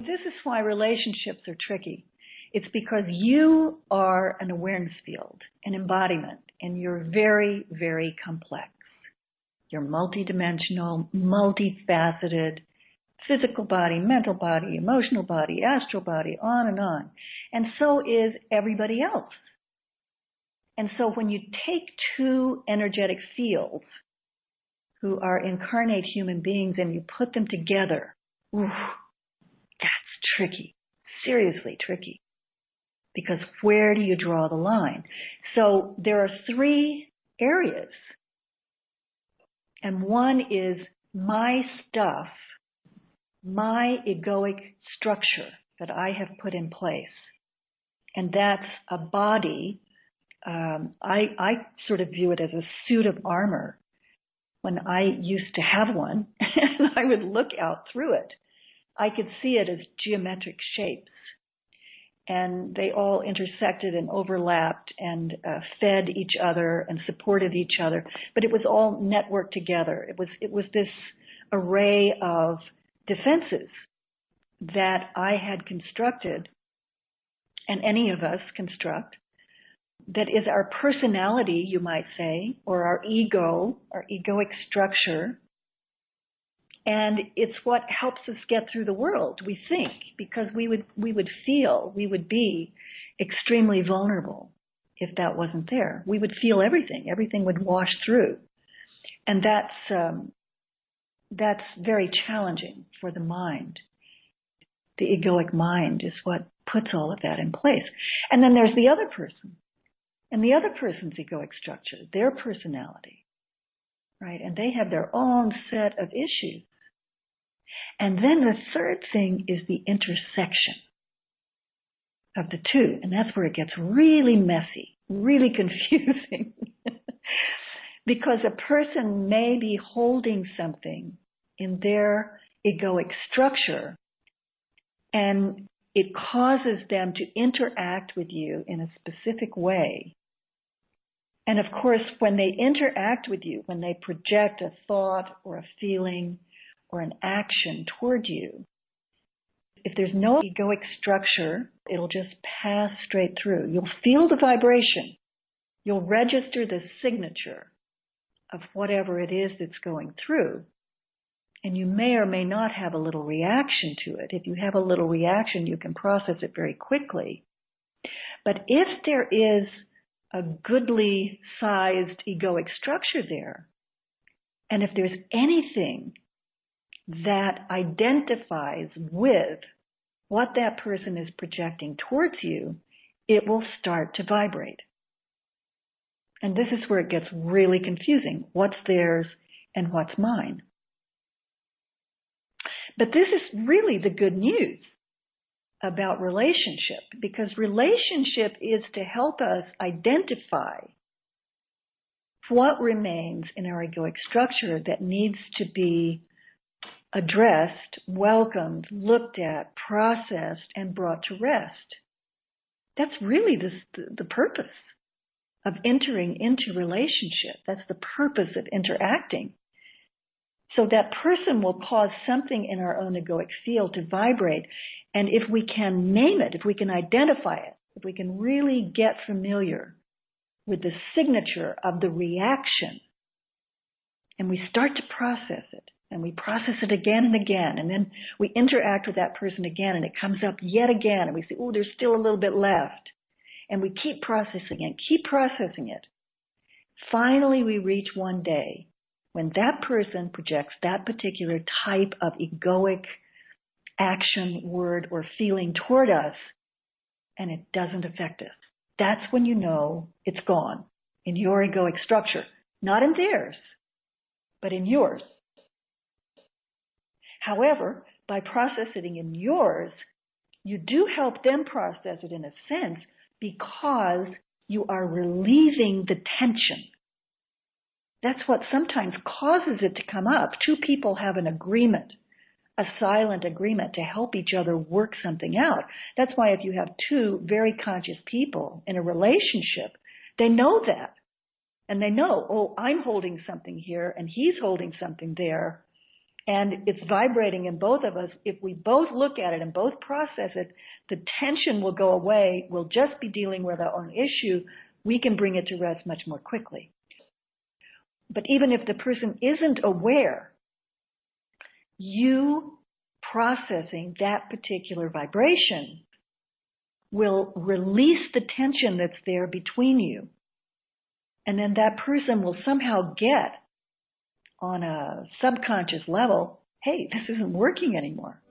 This is why relationships are tricky. It's because you are an awareness field, an embodiment, and you're very, very complex. You're multidimensional, multifaceted, physical body, mental body, emotional body, astral body, on and on. And so is everybody else. And so when you take two energetic fields who are incarnate human beings and you put them together, oof, that's tricky, seriously tricky. Because where do you draw the line? So there are three areas. And one is my stuff, my egoic structure that I have put in place. And that's a body. I sort of view it as a suit of armor. When I used to have one, and I would look out through it, I could see it as geometric shapes. And they all intersected and overlapped and fed each other and supported each other. But it was all networked together. It was this array of defenses that I had constructed, and any of us construct, that is our personality, you might say, or our ego, our egoic structure. And it's what helps us get through the world, we think, because we would be extremely vulnerable if that wasn't there. We would feel everything. Everything would wash through. And that's very challenging for the mind. The egoic mind is what puts all of that in place. And then there's the other person. And the other person's egoic structure, their personality, right? And they have their own set of issues. And then the third thing is the intersection of the two. And that's where it gets really messy, really confusing. Because a person may be holding something in their egoic structure, and it causes them to interact with you in a specific way. And of course, when they interact with you, when they project a thought or a feeling or an action toward you, if there's no egoic structure, it'll just pass straight through. You'll feel the vibration. You'll register the signature of whatever it is that's going through. And you may or may not have a little reaction to it. If you have a little reaction, you can process it very quickly. But if there is a goodly sized egoic structure there, and if there's anything that identifies with what that person is projecting towards you, it will start to vibrate. And this is where it gets really confusing. What's theirs and what's mine? But this is really the good news about relationship, because relationship is to help us identify what remains in our egoic structure that needs to be addressed, welcomed, looked at, processed, and brought to rest. That's really the purpose of entering into relationship. That's the purpose of interacting. So that person will cause something in our own egoic field to vibrate. And if we can name it, if we can identify it, if we can really get familiar with the signature of the reaction, and we start to process it, and we process it again and again, and then we interact with that person again, and it comes up yet again, and we say, oh, there's still a little bit left. And we keep processing it. Finally, we reach one day when that person projects that particular type of egoic action, word, or feeling toward us, and it doesn't affect us. That's when you know it's gone in your egoic structure. Not in theirs, but in yours. However, by processing in yours, you do help them process it in a sense because you are relieving the tension. That's what sometimes causes it to come up. Two people have an agreement, a silent agreement to help each other work something out. That's why if you have two very conscious people in a relationship, they know that. And they know, oh, I'm holding something here and he's holding something there. And it's vibrating in both of us. If we both look at it and both process it, the tension will go away. We'll just be dealing with our own issue. We can bring it to rest much more quickly. But even if the person isn't aware, you processing that particular vibration will release the tension that's there between you. And then that person will somehow get on a subconscious level, hey, this isn't working anymore.